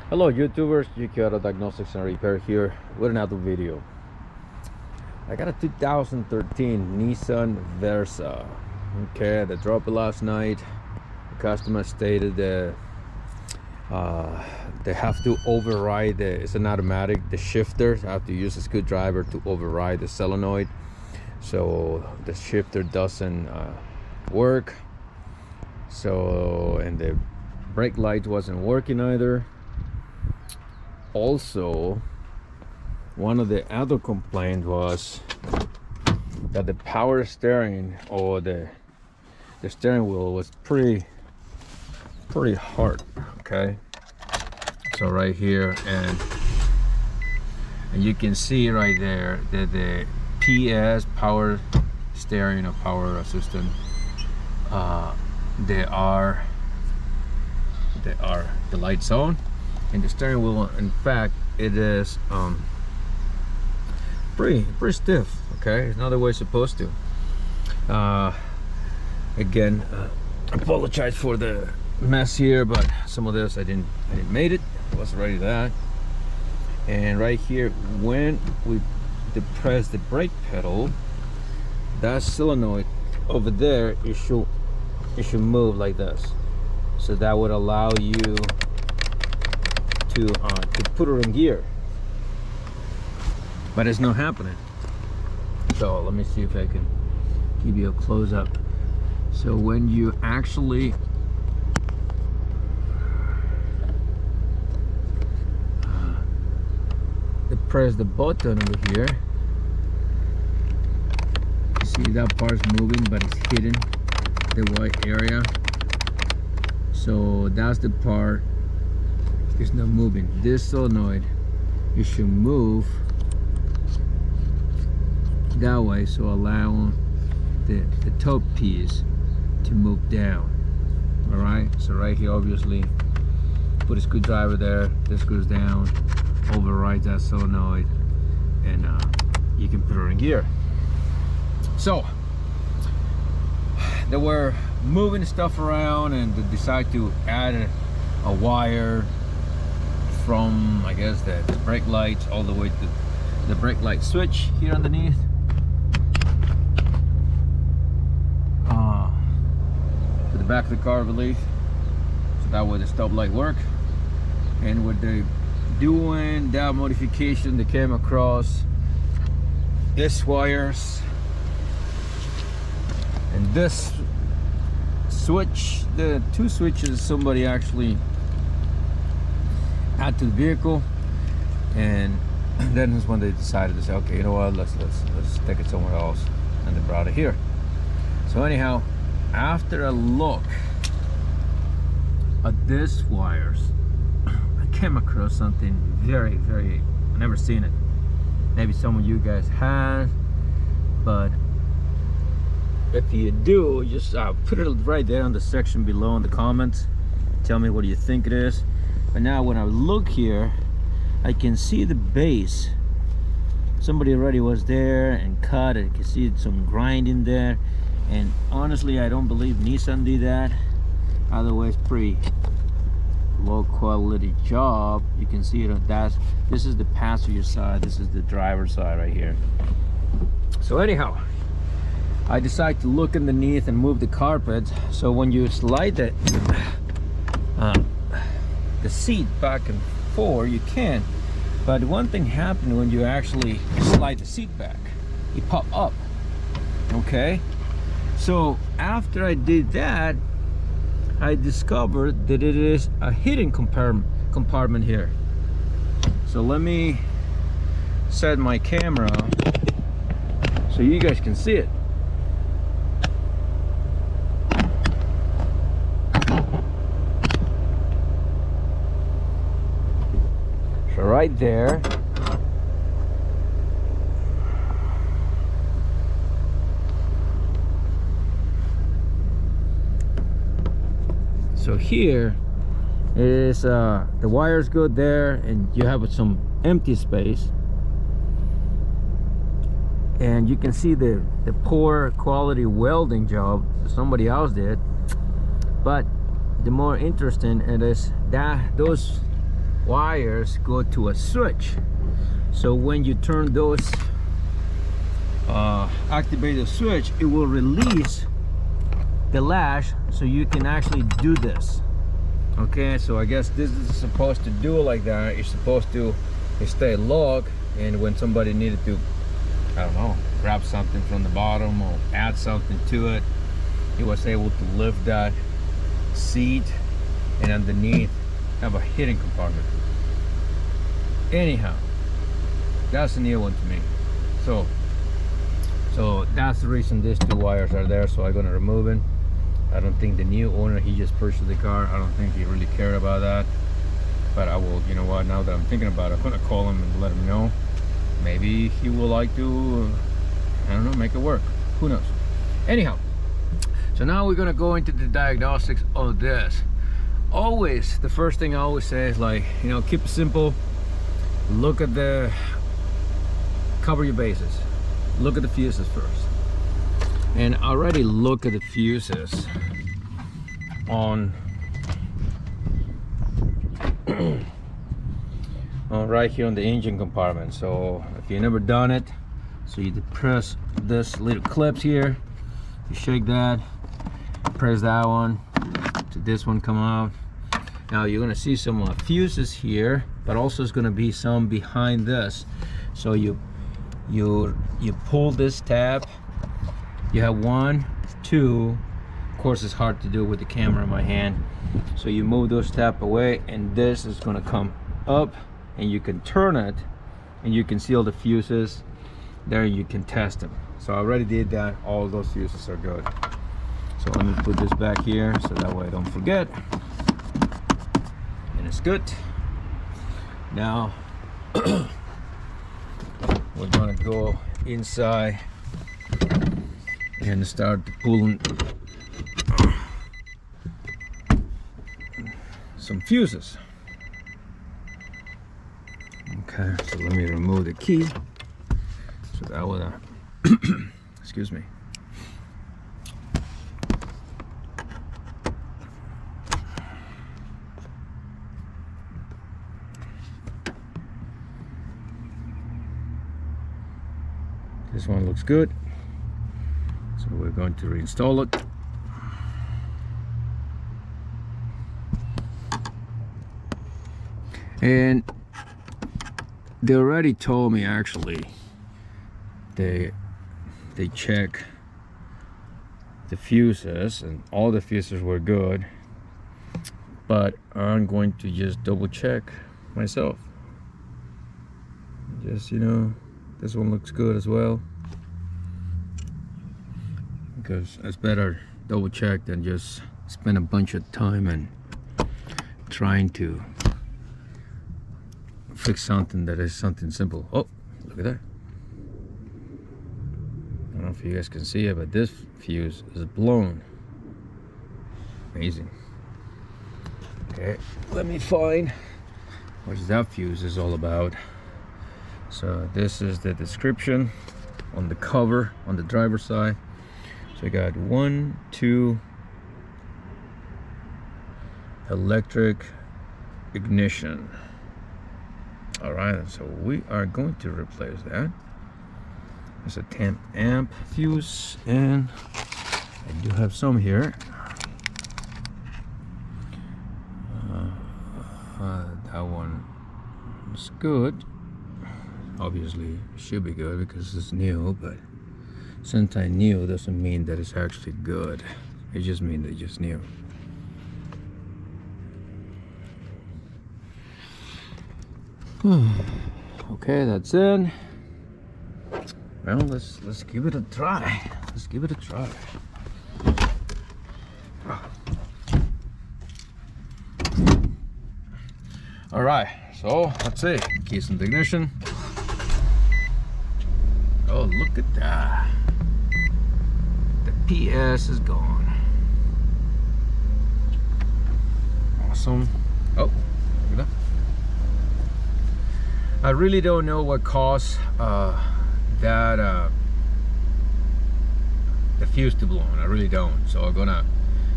Hello YouTubers, Diagnostics and Repair here with another video. I got a 2013 Nissan Versa. Okay, the drop last night. The customer stated that they have to override it's an automatic, the shifters. I have to use a screwdriver to override the solenoid, so the shifter doesn't work. So, and the brake light wasn't working either. Also, one of the other complaints was that the power steering, or the steering wheel, was pretty hard. Okay, so right here, and you can see right there that the PS, power steering or power assistant, they are the lights on. And the steering wheel, in fact, it is pretty stiff. Okay, it's not the way it's supposed to. Again, apologize for the mess here, but some of this I didn't made it. It wasn't ready to that. And right here, when we depress the brake pedal, that solenoid over there, it should move like this. So that would allow you to put it in gear, but it's not happening. So let me see if I can give you a close-up. So when you actually press the button over here, you see that part's moving, but it's hidden, the white area. So that's the part. It's not moving. This solenoid, you should move that way, so allow the top piece to move down. All right, so right here, obviously, put a screwdriver there. This goes down, overrides that solenoid, and you can put it in gear. So they were moving stuff around, and they decided to add a wire from, I guess, the brake lights all the way to the brake light switch here underneath. To the back of the car, I believe. So that way the stop light work. And when they doing that modification, they came across this wires and this switch. The two switches somebody actually add to the vehicle, and then is when they decided to say, okay, you know what, let's take it somewhere else, and they brought it here. So anyhow, after a look at these wires, I came across something very I've never seen it. Maybe some of you guys have, but if you do, just put it right there in the section below in the comments. Tell me what do you think it is. But now when I look here, I can see the base. Somebody already was there and cut it. I can see some grinding there. And honestly, I don't believe Nissan did that. Otherwise, pretty low quality job. You can see it on that. This is the passenger side. This is the driver's side right here. So anyhow, I decided to look underneath and move the carpet. So when you slide the seat back and forth, you can, but one thing happened when you actually slide the seat back, it popped up. Okay, so after I did that, I discovered that it is a hidden compartment here. So let me set my camera so you guys can see it. Right there, so here is the wires go there, and you have some empty space, and you can see the poor quality welding job somebody else did. But the more interesting it is that those wires go to a switch. So when you turn those, activate the switch, it will release the lash so you can actually do this. Okay, so I guess this is supposed to do it like that. You're supposed to stay locked, and when somebody needed to, I don't know, grab something from the bottom or add something to it, he was able to lift that seat, and underneath have a hidden compartment. Anyhow, that's a new one to me. So that's the reason these two wires are there. So I'm gonna remove it. I don't think the new owner, he just purchased the car, I don't think he really cared about that. But I will, you know what, now that I'm thinking about it, I'm gonna call him and let him know. Maybe he will like to, I don't know, make it work. Who knows? Anyhow, so now we're gonna go into the diagnostics of this. Always, the first thing I always say is, like, you know, keep it simple. Look at the, cover your bases. Look at the fuses first. And I already look at the fuses on right here on the engine compartment. So if you've never done it, so you press this little clips here, you shake that, press that one to this one come out. Now you're gonna see some fuses here, but also it's gonna be some behind this. So you pull this tab. You have 1, 2. Of course, it's hard to do with the camera in my hand. So you move those tab away, and this is gonna come up, and you can turn it, and you can see all the fuses there. You can test them. So I already did that. All those fuses are good. So let me put this back here so that way I don't forget. And it's good. Now we're gonna go inside and start pulling some fuses. Okay, so let me remove the key so that would excuse me. This one looks good, so we're going to reinstall it. And they already told me, actually, they check the fuses and all the fuses were good, but I'm going to just double check myself. Just, you know, this one looks good as well, because it's better double check than just spend a bunch of time and trying to fix something that is something simple. Oh, look at that. I don't know if you guys can see it, but this fuse is blown. Amazing. Okay, let me find what that fuse is all about. So this is the description on the cover on the driver's side. So we got 1, 2 electric ignition. All right, so we are going to replace that. It's a 10 amp fuse, and I do have some here. That one is good. Obviously it should be good because it's new, but sometimes new doesn't mean that it's actually good. It just means that it's just new. Okay, that's in. Well, let's give it a try. Let's give it a try. All right, so let's see. Keys in the ignition. Oh, look at that. The PS is gone. Awesome. Oh, look at that. I really don't know what caused the fuse to blow on. I really don't. So I'm gonna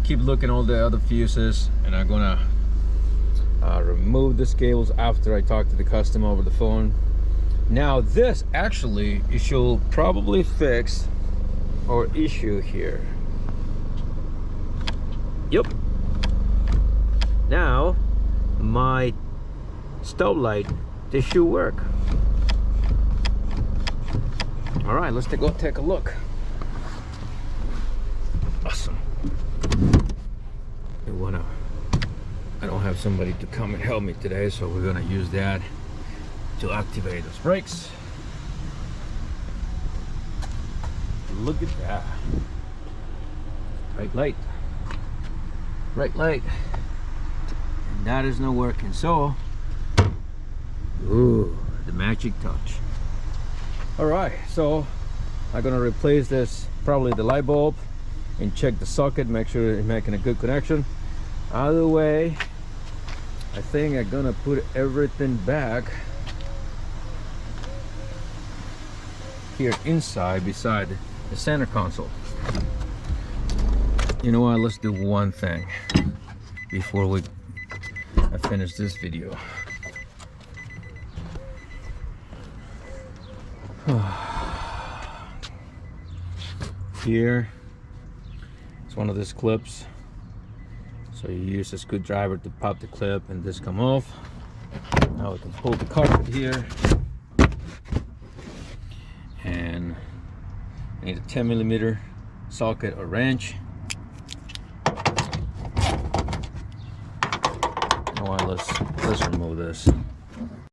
keep looking all the other fuses, and I'm gonna Remove this cables after I talk to the customer over the phone. Now this actually, it should probably fix our issue here. Yep. Now my stop light, this should work. All right, let's go take a look. Awesome. I don't have somebody to come and help me today, so we're gonna use that to activate those brakes. Look at that. Bright light. Bright light. And that is not working. So, ooh, the magic touch. Alright, so I'm gonna replace this, probably the light bulb, and check the socket, make sure it's making a good connection. Either way, I think I'm gonna put everything back here inside beside the center console. You know what, let's do one thing before I finish this video. Here, it's one of these clips. So you use a screwdriver to pop the clip and this come off. Now we can pull the carpet here. And I need a 10mm socket or wrench. You know what, let's remove this.